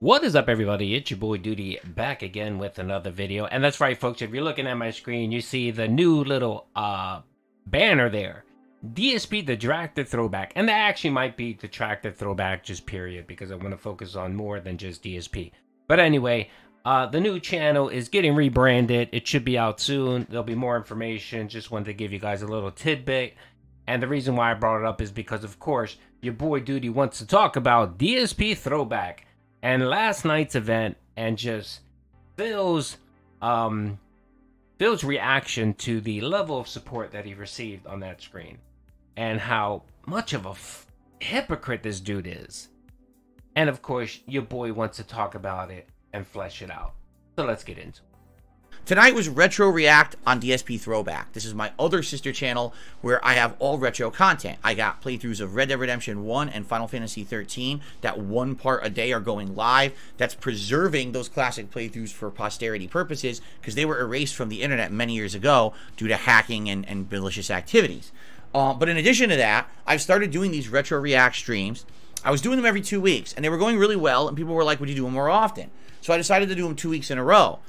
What is up, everybody? It's your boy Duty back again with another video. And that's right, folks, if you're looking at my screen, you see the new little banner there. DSP, the Tractor Throwback. And that actually might be the Tractor Throwback, just period, because I want to focus on more than just DSP. But anyway, the new channel is getting rebranded. It should be out soon. There'll be more information. Just wanted to give you guys a little tidbit. And the reason why I brought it up is because, of course, your boy Duty wants to talk about DSP Throwback and last night's event, and just Phil's reaction to the level of support that he received on that screen, and how much of a hypocrite this dude is. And of course, your boy wants to talk about it and flesh it out. So let's get into it. Tonight was Retro React on DSP Throwback. This is my other sister channel where I have all retro content. I got playthroughs of Red Dead Redemption 1 and Final Fantasy 13 that one part a day are going live. That's preserving those classic playthroughs for posterity purposes because they were erased from the internet many years ago due to hacking and malicious activities. But in addition to that, I've started doing these Retro React streams. I was doing them every 2 weeks and they were going really well, and people were like, would you do them more often? So I decided to do them 2 weeks in a row.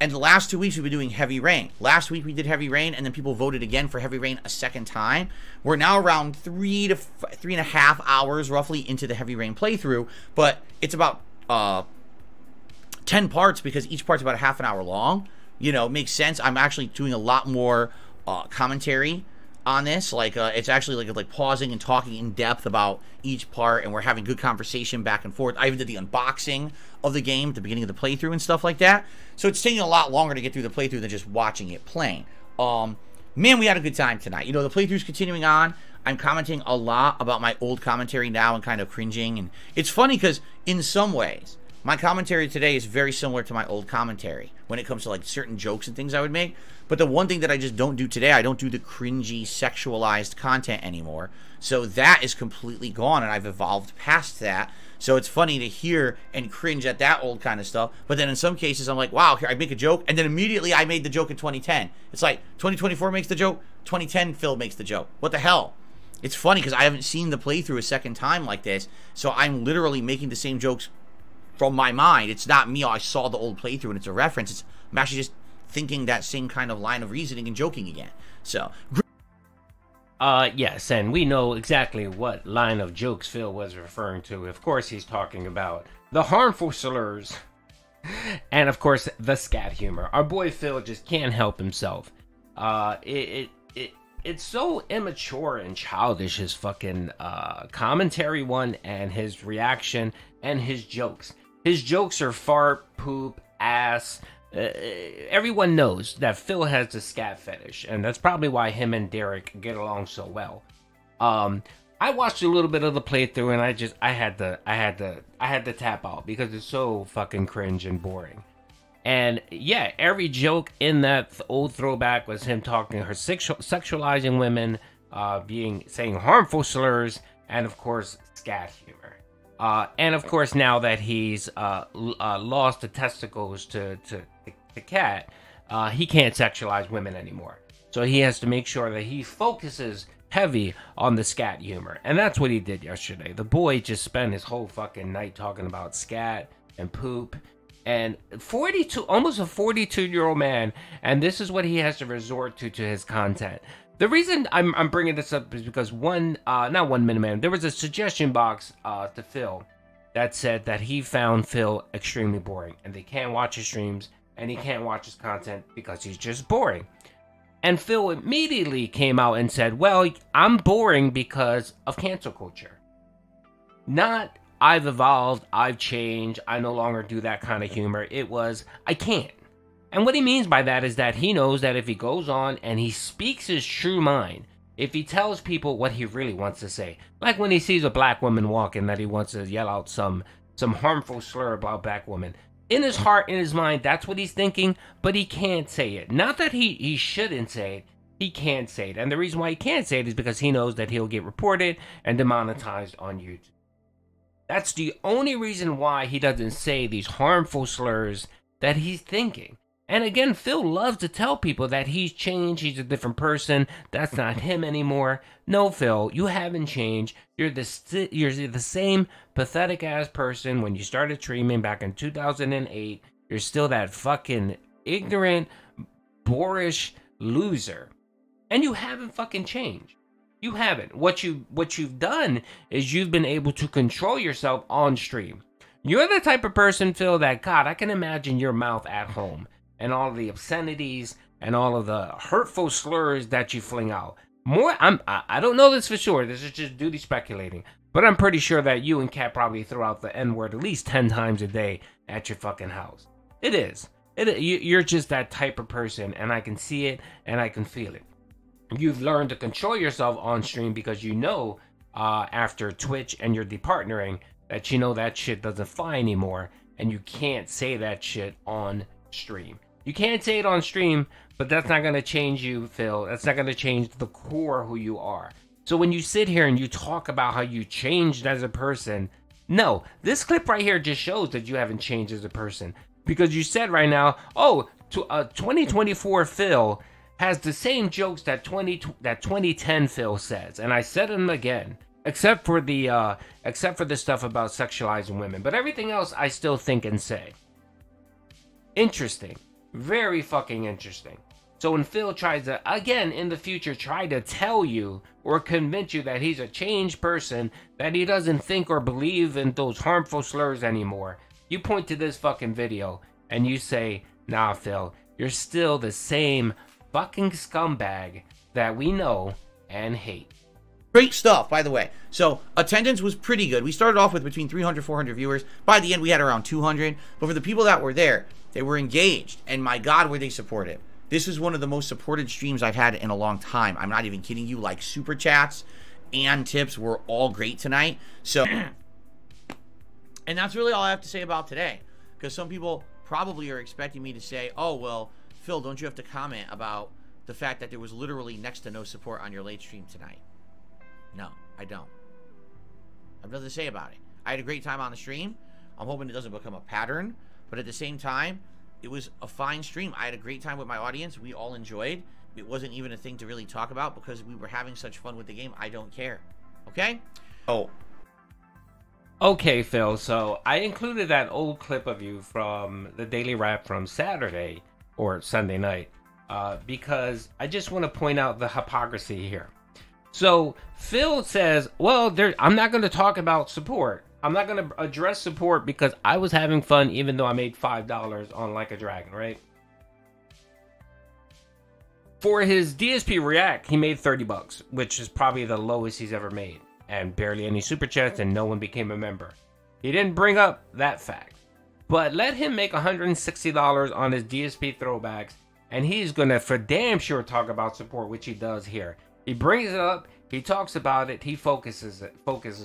And the last 2 weeks we've been doing Heavy Rain. Last week we did Heavy Rain, and then people voted again for Heavy Rain a second time. We're now around 3.5 hours roughly into the Heavy Rain playthrough, but it's about 10 parts because each part's about a half an hour long. You know, it makes sense. I'm actually doing a lot more commentary on this. Like it's actually like pausing and talking in depth about each part, and we're having good conversation back and forth. I even did the unboxing of the game at the beginning of the playthrough and stuff like that. So it's taking a lot longer to get through the playthrough than just watching it playing. Man, we had a good time tonight. You know, the playthrough's continuing on. I'm commenting a lot about my old commentary now and kind of cringing. And it's funny because in some ways, my commentary today is very similar to my old commentary when it comes to like certain jokes and things I would make. But the one thing that I just don't do today, I don't do the cringy, sexualized content anymore. So that is completely gone, and I've evolved past that. So it's funny to hear and cringe at that old kind of stuff. But then in some cases, I'm like, wow, here I make a joke, and then immediately I made the joke in 2010. It's like 2024 makes the joke, 2010 Phil makes the joke. What the hell? It's funny because I haven't seen the playthrough a second time like this. So I'm literally making the same jokes from my mind. It's not me, oh, I saw the old playthrough and it's a reference. I'm actually just thinking that same kind of line of reasoning and joking again. So yes, and we know exactly what line of jokes Phil was referring to. Of course, he's talking about the harmful slurs and, of course, the scat humor. Our boy Phil just can't help himself. It's so immature and childish, his fucking commentary one, and his reaction and his jokes. His jokes are fart, poop, ass. Everyone knows that Phil has the scat fetish, and that's probably why him and Derek get along so well. I watched a little bit of the playthrough, and I had to tap out because it's so fucking cringe and boring. And yeah, every joke in that old throwback was him talking her sexualizing women, saying harmful slurs, and of course scat humor. And of course, now that he's lost the testicles to Cat, he can't sexualize women anymore. So he has to make sure that he focuses heavy on the scat humor. And that's what he did yesterday. The boy just spent his whole fucking night talking about scat and poop. And almost a 42-year-old man, and this is what he has to resort to his content. The reason I'm bringing this up is because not 1 Minute Man, there was a suggestion box to Phil that said that he found Phil extremely boring, and they can't watch his streams, and he can't watch his content because he's just boring. And Phil immediately came out and said, well, I'm boring because of cancel culture. Not, I've evolved, I've changed, I no longer do that kind of humor. It was, I can't. And what he means by that is that he knows that if he goes on and he speaks his true mind, if he tells people what he really wants to say, like when he sees a black woman walking that he wants to yell out some harmful slur about black women, in his heart, in his mind, that's what he's thinking, but he can't say it. Not that he shouldn't say it, he can't say it. And the reason why he can't say it is because he knows that he'll get reported and demonetized on YouTube. That's the only reason why he doesn't say these harmful slurs that he's thinking. And again, Phil loves to tell people that he's changed, he's a different person, that's not him anymore. No, Phil, you haven't changed. You're the same pathetic ass person when you started streaming back in 2008. You're still that fucking ignorant, boorish loser. And you haven't fucking changed. You haven't. What you've done is you've been able to control yourself on stream. You're the type of person, Phil, that, God, I can imagine your mouth at home and all the obscenities and all of the hurtful slurs that you fling out. I don't know this for sure. This is just duty speculating. But I'm pretty sure that you and Kat probably throw out the N-word at least 10 times a day at your fucking house. It is. You're just that type of person, and I can see it and I can feel it. You've learned to control yourself on stream because you know after Twitch and your departnering that you know that shit doesn't fly anymore, and you can't say that shit on stream. You can't say it on stream, but that's not going to change you, Phil. That's not going to change the core who you are. So when you sit here and you talk about how you changed as a person, no, this clip right here just shows that you haven't changed as a person. Because you said right now, 2024 Phil has the same jokes that 2010 Phil says. And I said them again. Except for the stuff about sexualizing women. But everything else I still think and say. Interesting. Very fucking interesting. So when Phil tries to, again, in the future, try to tell you or convince you that he's a changed person, that he doesn't think or believe in those harmful slurs anymore, you point to this fucking video and you say, nah, Phil, you're still the same fucking scumbag that we know and hate. Great stuff, by the way. So attendance was pretty good. We started off with between 300, 400 viewers. By the end, we had around 200. But for the people that were there, they were engaged. And my God, were they supportive. This is one of the most supported streams I've had in a long time. I'm not even kidding you. Like, super chats and tips were all great tonight. So, and that's really all I have to say about today. Because some people probably are expecting me to say, oh, well, Phil, don't you have to comment about the fact that there was literally next to no support on your late stream tonight? No, I don't. I have nothing to say about it. I had a great time on the stream. I'm hoping it doesn't become a pattern. But at the same time, it was a fine stream. I had a great time with my audience. We all enjoyed. It wasn't even a thing to really talk about because we were having such fun with the game. I don't care. Okay? Oh. Okay, Phil. So I included that old clip of you from the Daily Wrap from Saturday or Sunday night because I just want to point out the hypocrisy here. So Phil says, well, I'm not going to talk about support. I'm not going to address support because I was having fun even though I made $5 on Like a Dragon, right? For his DSP React, he made 30 bucks, which is probably the lowest he's ever made. And barely any super chats and no one became a member. He didn't bring up that fact. But let him make $160 on his DSP throwbacks and he's going to for damn sure talk about support, which he does here. He brings it up, he talks about it, he focuses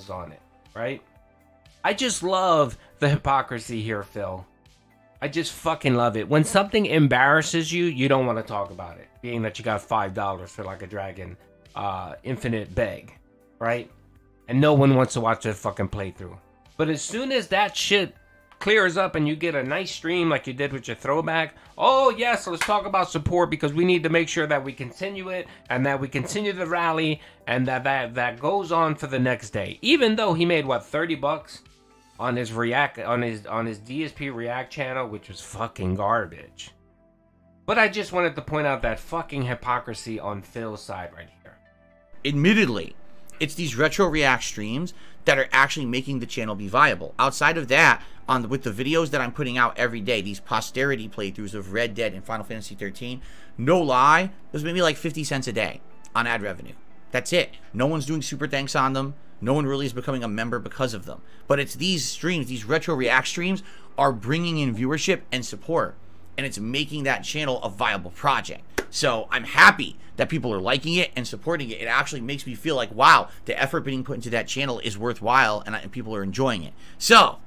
on it, right? I just love the hypocrisy here, Phil. I just fucking love it. When something embarrasses you, you don't want to talk about it. Being that you got $5 for Like a Dragon Infinite Beg, right? And no one wants to watch a fucking playthrough. But as soon as that shit clears up and you get a nice stream like you did with your throwback, oh yes, let's talk about support because we need to make sure that we continue it and that we continue the rally and that goes on for the next day. Even though he made what, 30 bucks on his DSP React channel, which was fucking garbage. But I just wanted to point out that fucking hypocrisy on Phil's side right here. Admittedly, it's these retro react streams that are actually making the channel be viable. Outside of that, with the videos that I'm putting out every day, these posterity playthroughs of Red Dead and Final Fantasy 13, no lie, there's maybe like 50 cents a day on ad revenue. That's it. No one's doing super thanks on them. No one really is becoming a member because of them. But it's these streams, these retro react streams, are bringing in viewership and support. And it's making that channel a viable project. So I'm happy that people are liking it and supporting it. It actually makes me feel like, wow, the effort being put into that channel is worthwhile and people are enjoying it. So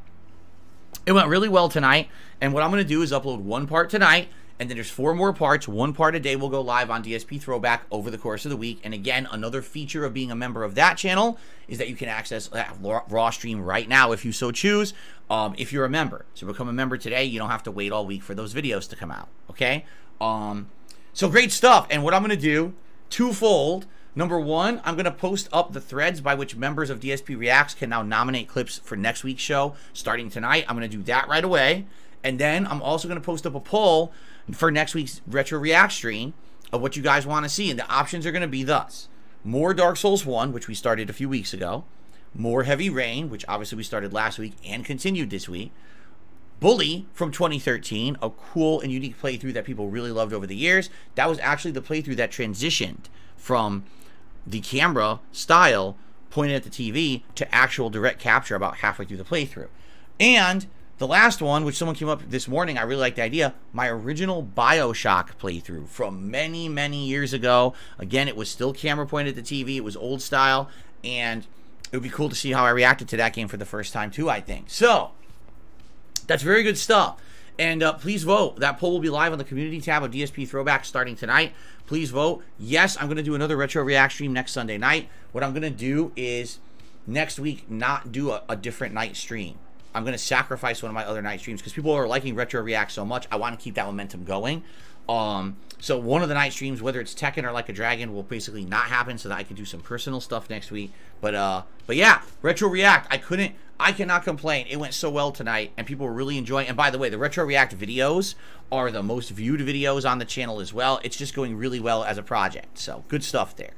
it went really well tonight. And what I'm going to do is upload one part tonight And then there's 4 more parts. 1 part a day will go live on DSP Throwback over the course of the week. And again, another feature of being a member of that channel is that you can access that raw stream right now if you so choose, if you're a member. So become a member today. You don't have to wait all week for those videos to come out, okay? So great stuff. And what I'm going to do, twofold. Number 1, I'm going to post up the threads by which members of DSPReacts can now nominate clips for next week's show starting tonight. I'm going to do that right away. And then I'm also going to post up a poll for next week's Retro React stream of what you guys want to see. And the options are going to be thus: more Dark Souls 1, which we started a few weeks ago, more Heavy Rain, which obviously we started last week and continued this week, Bully from 2013, a cool and unique playthrough that people really loved over the years. That was actually the playthrough that transitioned from the camera style pointed at the TV to actual direct capture about halfway through the playthrough. And the last one, which someone came up this morning, I really liked the idea, my original BioShock playthrough from many, many years ago. Again, it was still camera pointed at the TV. It was old style, and it would be cool to see how I reacted to that game for the first time too, I think. So, that's very good stuff. And please vote. That poll will be live on the community tab of DSP Throwback starting tonight. Please vote. Yes, I'm going to do another Retro React stream next Sunday night. What I'm going to do is next week not do a different night stream. I'm going to sacrifice one of my other night streams because people are liking Retro React so much. I want to keep that momentum going. So one of the night streams, whether it's Tekken or Like a Dragon, will basically not happen so that I can do some personal stuff next week. But yeah, Retro React, I cannot complain. It went so well tonight, and people were really enjoying it. And by the way, the Retro React videos are the most viewed videos on the channel as well. It's just going really well as a project. So good stuff there.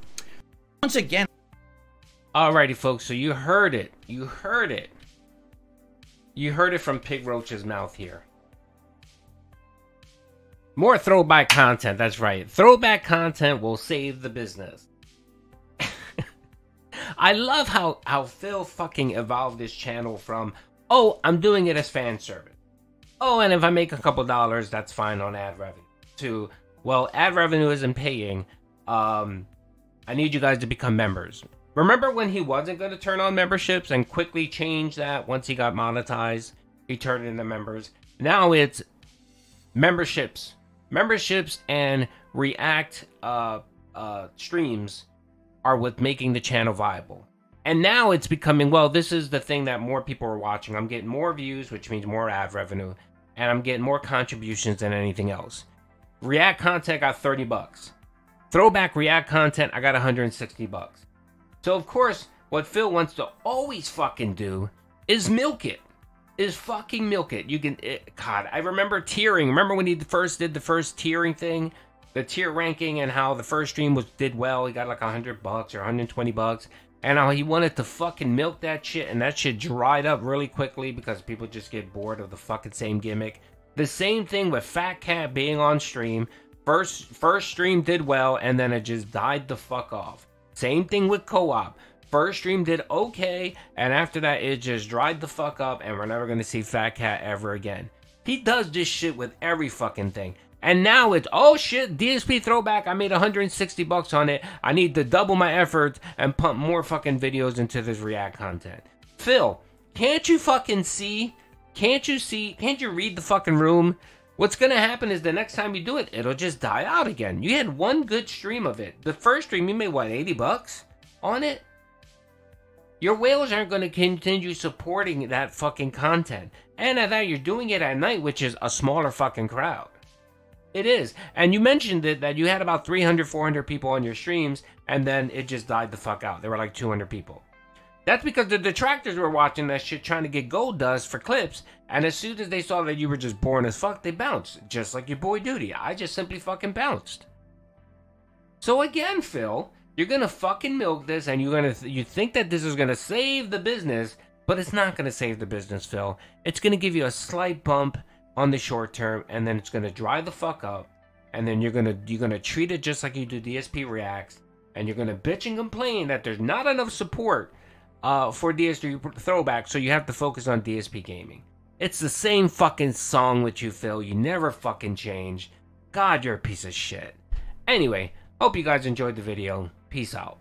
Once again. Alrighty, folks. So you heard it. You heard it. You heard it from Pig Roach's mouth here. More throwback content. That's right. Throwback content will save the business. I love how Phil fucking evolved this channel from, oh, I'm doing it as fan service. Oh, and if I make a couple dollars, that's fine on ad revenue. To, well, ad revenue isn't paying. I need you guys to become members. Remember when he wasn't going to turn on memberships and quickly change that once he got monetized? He turned it into members. Now it's memberships. Memberships and React streams are what's making the channel viable. And now it's becoming, well, this is the thing that more people are watching. I'm getting more views, which means more ad revenue. And I'm getting more contributions than anything else. React content got 30 bucks. Throwback React content, I got 160 bucks. So, of course, what Phil wants to always fucking do is milk it. Is fucking milk it. You can, God, I remember tiering. Remember when he first did the first tiering thing? The tier ranking and how the first stream did well. He got like 100 bucks or 120 bucks. And how he wanted to fucking milk that shit. And that shit dried up really quickly because people just get bored of the fucking same gimmick. The same thing with Fat Cat being on stream. First stream did well and then it just died the fuck off. Same thing with Co-op. First stream did okay, and after that, it just dried the fuck up, and we're never going to see Fat Cat ever again. He does this shit with every fucking thing. And now it's, oh shit, DSP Throwback, I made 160 bucks on it. I need to double my efforts and pump more fucking videos into this React content. Phil, can't you fucking see? Can't you see? Can't you read the fucking room? What's going to happen is the next time you do it, it'll just die out again. You had one good stream of it. The first stream, you made, what, 80 bucks on it? Your whales aren't going to continue supporting that fucking content. And at that, you're doing it at night, which is a smaller fucking crowd. It is. And you mentioned it, that you had about 300, 400 people on your streams, and then it just died the fuck out. There were like 200 people. That's because the detractors were watching that shit trying to get gold dust for clips, and as soon as they saw that you were just boring as fuck, they bounced. Just like your boy Duty. I just simply fucking bounced. So again, Phil, you're gonna fucking milk this, and you think that this is gonna save the business, but it's not gonna save the business, Phil. It's gonna give you a slight bump on the short term, and then it's gonna dry the fuck up, and then you're gonna treat it just like you do DSPReacts, and you're gonna bitch and complain that there's not enough support for DSP Throwback, so you have to focus on DSPGaming. It's the same fucking song with you, Phil. You never fucking change. God, you're a piece of shit. Anyway, hope you guys enjoyed the video. Peace out.